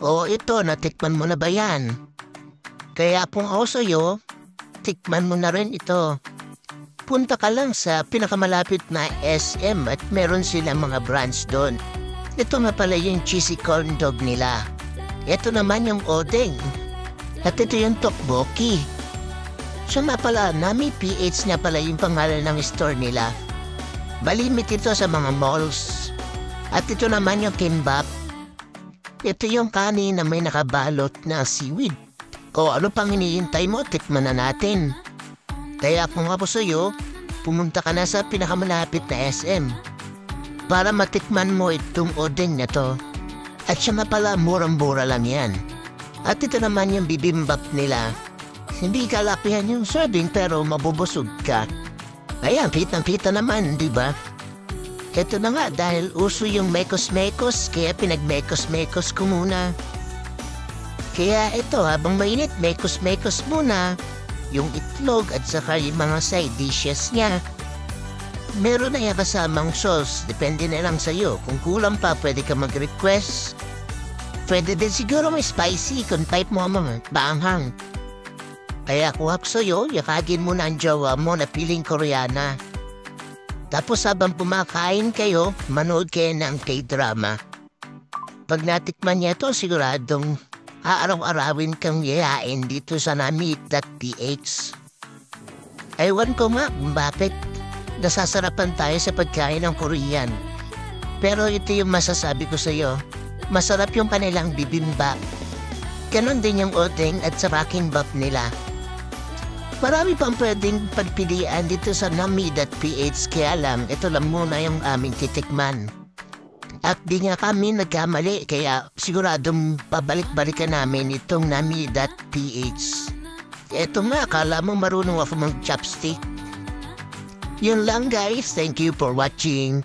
O ito, natikman mo na ba yan? Kaya kung ako sa'yo, tikman mo na rin ito. Punta ka lang sa pinakamalapit na SM at meron silang mga branch doon. Ito nga pala yung cheesy corn dog nila. Ito naman yung odeng. At ito yung tteokbokki. Siya nga pala, Nami PH nga pala yung pangalan ng store nila. Balimit ito sa mga malls. At ito naman yung kimbap. Ito yung kanin na may nakabalot na seaweed. O ano pang hinihintay mo, tikman na natin. Kaya kung ako sa'yo, pumunta ka na sa pinakamalapit na SM para matikman mo itong odeng na to. At siya nga pala, murang-mura lang yan. At ito naman yung bibimbap nila. Hindi kalakihan yung serving pero mabubusog ka. Ayan, kitang-kita naman, di ba? Ito na nga, dahil uso yung mekos-mekos, kaya pinag-mekos-mekos ko muna. Kaya ito, habang mainit, mekos-mekos muna. Yung itlog at saka yung mga side dishes niya. Meron na yung kasamang sauce, depende na lang sa'yo. Kung kulang pa, pwede ka mag-request. Pwede din siguro may spicy kung type mo naman, baanghang. Kaya kung ako sa'yo, yakagin mo na ang jowa mo na piling Koreana. Tapos habang pumakain kayo, manood kayo ng K-drama. Pag natikman niya ito, siguradong aaraw-arawin kang yayain dito sa Nami.ph. Ewan ko nga bakit nasasarapan tayo sa pagkain ng Korean. Pero ito yung masasabi ko sa'yo. Masarap yung kanilang bibimbap. Ganon din yung odeng at saka kimbap nila. Marami pang pwedeng pagpilian dito sa Nami.ph, kaya lang ito lang muna yung aming titikman. At di nga kami nagkamali, kaya siguradong pabalik-balikan namin itong Nami.ph. Eto nga, akala mo marunong ako mag-chopstick. Yun lang guys, thank you for watching.